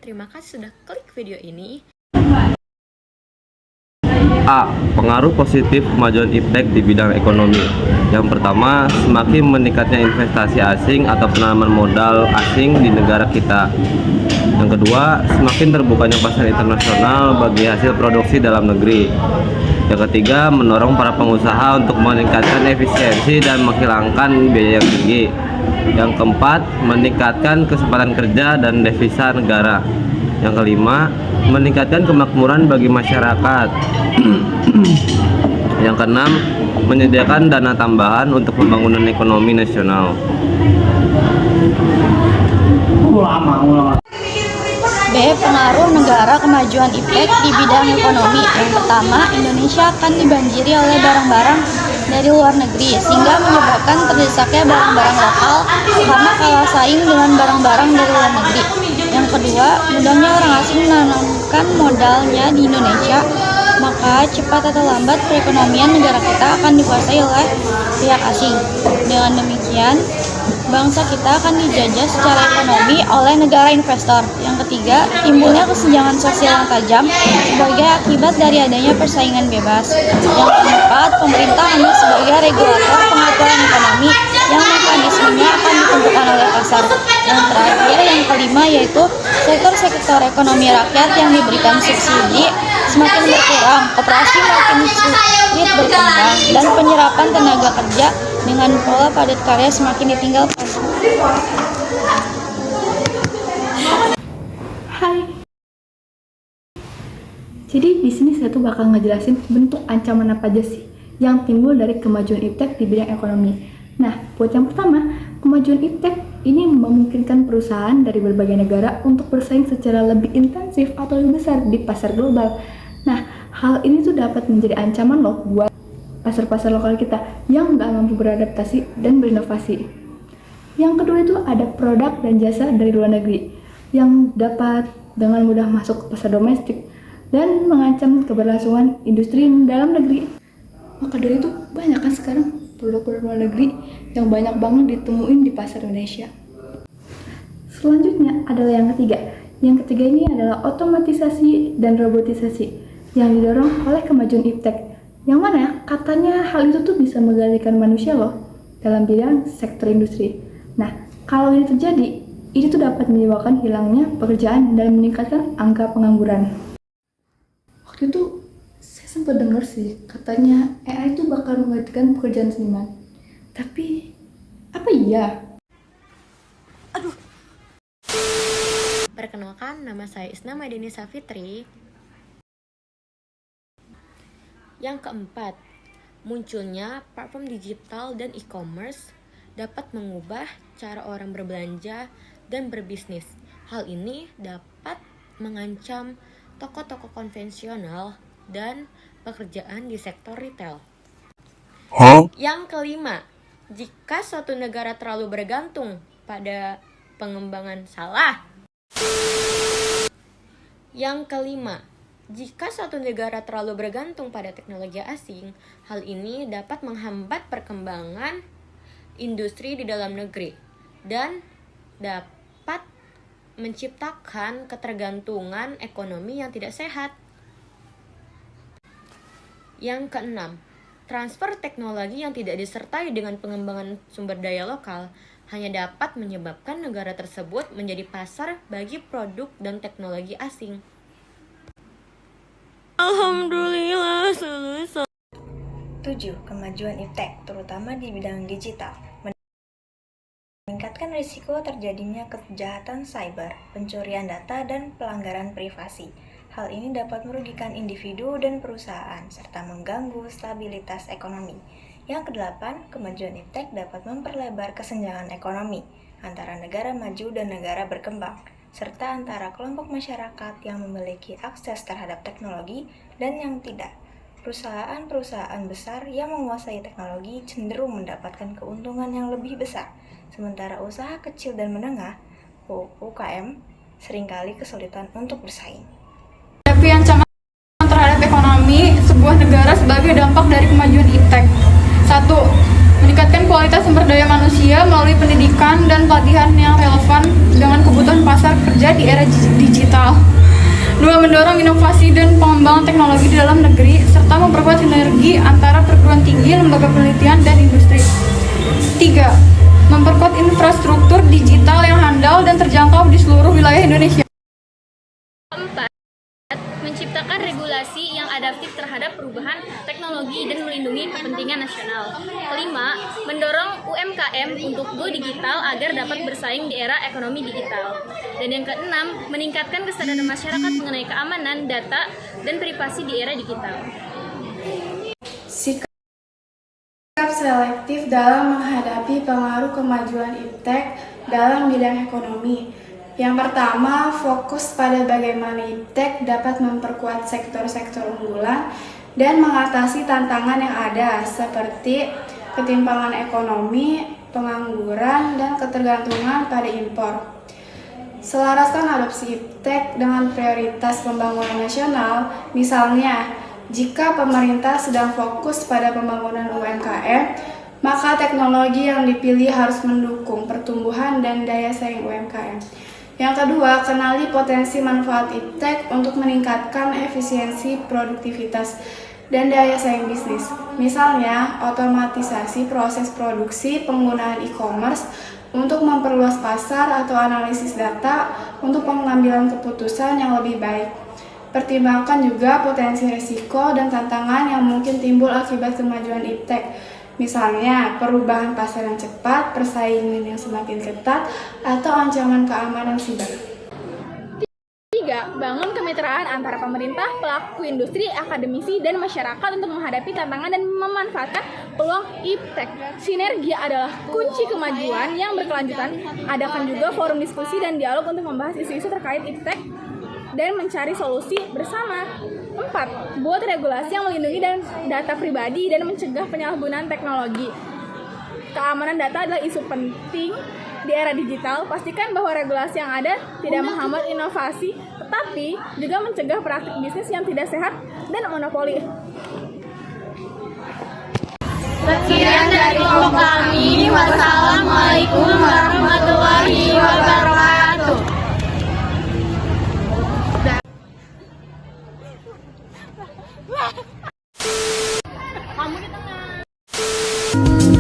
Terima kasih sudah klik video ini. A. Pengaruh positif kemajuan iptek di bidang ekonomi. Yang pertama, semakin meningkatnya investasi asing atau penanaman modal asing di negara kita. Yang kedua, semakin terbukanya pasar internasional bagi hasil produksi dalam negeri. Yang ketiga, mendorong para pengusaha untuk meningkatkan efisiensi dan menghilangkan biaya yang tinggi. Yang keempat, meningkatkan kesempatan kerja dan devisa negara. Yang kelima, meningkatkan kemakmuran bagi masyarakat. Yang keenam, menyediakan dana tambahan untuk pembangunan ekonomi nasional. B. Pengaruh negara kemajuan iptek di bidang ekonomi. Yang pertama, Indonesia akan dibanjiri oleh barang-barang dari luar negeri sehingga menyebabkan terdesaknya barang-barang lokal karena kalah saing dengan barang-barang dari luar negeri. Yang kedua, mudahnya orang asing menanamkan modalnya di Indonesia, maka cepat atau lambat perekonomian negara kita akan dikuasai oleh pihak asing. Dengan demikian, bangsa kita akan dijajah secara ekonomi oleh negara investor. Yang ketiga, timbulnya kesenjangan sosial yang tajam sebagai akibat dari adanya persaingan bebas. Yang keempat, pemerintah hanya sebagai regulator pengaturan ekonomi yang mekanismenya akan ditentukan oleh pasar. Yang terakhir, yang kelima, yaitu sektor-sektor ekonomi rakyat yang diberikan subsidi semakin berkurang, koperasi makin sulit berkembang, dan penyerapan tenaga kerja dengan pola padat karya semakin ditinggalkan. Hai. Jadi di sini saya tuh bakal ngejelasin bentuk ancaman apa aja sih yang timbul dari kemajuan iptek di bidang ekonomi. Nah, buat yang pertama, kemajuan iptek ini memungkinkan perusahaan dari berbagai negara untuk bersaing secara lebih intensif atau lebih besar di pasar global. Nah, hal ini tuh dapat menjadi ancaman loh buat pasar-pasar lokal kita yang nggak mampu beradaptasi dan berinovasi. Yang kedua itu ada produk dan jasa dari luar negeri yang dapat dengan mudah masuk ke pasar domestik dan mengancam keberlangsungan industri dalam negeri. Maka dari itu banyak kan sekarang produk-produk luar negeri yang banyak banget ditemuin di pasar Indonesia. Selanjutnya adalah yang ketiga. Yang ketiga ini adalah otomatisasi dan robotisasi yang didorong oleh kemajuan iptek. Yang mana katanya hal itu tuh bisa menggantikan manusia loh dalam bidang sektor industri. Nah, kalau ini terjadi, ini tuh dapat menyebabkan hilangnya pekerjaan dan meningkatkan angka pengangguran. Waktu itu saya sempat dengar sih, katanya AI itu bakal menggantikan pekerjaan seniman. Tapi, apa iya? Perkenalkan, nama saya Isna Madini Safitri. Yang keempat, munculnya platform digital dan e-commerce dapat mengubah cara orang berbelanja dan berbisnis. Hal ini dapat mengancam toko-toko konvensional dan pekerjaan di sektor retail. Yang kelima, jika suatu negara terlalu bergantung pada pengembangan jika suatu negara terlalu bergantung pada teknologi asing, hal ini dapat menghambat perkembangan industri di dalam negeri dan dapat menciptakan ketergantungan ekonomi yang tidak sehat. Yang keenam, transfer teknologi yang tidak disertai dengan pengembangan sumber daya lokal hanya dapat menyebabkan negara tersebut menjadi pasar bagi produk dan teknologi asing. Alhamdulillah selesai. 7. Kemajuan iptek, terutama di bidang digital, meningkatkan risiko terjadinya kejahatan cyber, pencurian data, dan pelanggaran privasi. Hal ini dapat merugikan individu dan perusahaan, serta mengganggu stabilitas ekonomi. Yang kedelapan, kemajuan iptek dapat memperlebar kesenjangan ekonomi antara negara maju dan negara berkembang, serta antara kelompok masyarakat yang memiliki akses terhadap teknologi dan yang tidak. Perusahaan-perusahaan besar yang menguasai teknologi cenderung mendapatkan keuntungan yang lebih besar, sementara usaha kecil dan menengah (UKM) seringkali kesulitan untuk bersaing. Tapi ancaman terhadap ekonomi sebuah negara sebagai dampak dari kemajuan iptek. 1. Meningkatkan kualitas sumber daya manusia melalui pendidikan pendidikan dan pelatihan yang relevan dengan kebutuhan pasar kerja di era digital. 2. Mendorong inovasi dan pengembangan teknologi di dalam negeri, serta memperkuat sinergi antara perguruan tinggi, lembaga penelitian, dan industri. 3. Memperkuat infrastruktur digital yang handal dan terjangkau di seluruh wilayah Indonesia. 4. Menciptakan regulasi yang adaptif terhadap perubahan teknologi dan melindungi kepentingan nasional. 5. Mendorong UMKM untuk go digital agar dapat bersaing di era ekonomi digital. Dan yang ke-6, meningkatkan kesadaran masyarakat mengenai keamanan data dan privasi di era digital. Sikap selektif dalam menghadapi pengaruh kemajuan iptek dalam bidang ekonomi. Yang pertama, fokus pada bagaimana iptek dapat memperkuat sektor-sektor unggulan dan mengatasi tantangan yang ada seperti ketimpangan ekonomi, pengangguran, dan ketergantungan pada impor. Selaraskan adopsi iptek dengan prioritas pembangunan nasional, misalnya jika pemerintah sedang fokus pada pembangunan UMKM, maka teknologi yang dipilih harus mendukung pertumbuhan dan daya saing UMKM. Yang kedua, kenali potensi manfaat iptek untuk meningkatkan efisiensi produktivitas dan daya saing bisnis. Misalnya, otomatisasi proses produksi, penggunaan e-commerce untuk memperluas pasar atau analisis data untuk pengambilan keputusan yang lebih baik. Pertimbangkan juga potensi risiko dan tantangan yang mungkin timbul akibat kemajuan iptek. Misalnya, perubahan pasar yang cepat, persaingan yang semakin ketat, atau ancaman keamanan siber. 3. Bangun kemitraan antara pemerintah, pelaku industri, akademisi, dan masyarakat untuk menghadapi tantangan dan memanfaatkan peluang iptek. Sinergi adalah kunci kemajuan yang berkelanjutan. Adakan juga forum diskusi dan dialog untuk membahas isu-isu terkait iptek dan mencari solusi bersama. 4. Buat regulasi yang melindungi data pribadi dan mencegah penyalahgunaan teknologi. Keamanan data adalah isu penting di era digital. Pastikan bahwa regulasi yang ada tidak menghambat inovasi, tetapi juga mencegah praktik bisnis yang tidak sehat dan monopoli. Sekian dari kelompok kami. Wassalamualaikum warahmatullahi wabarakatuh. Kamu di tengah.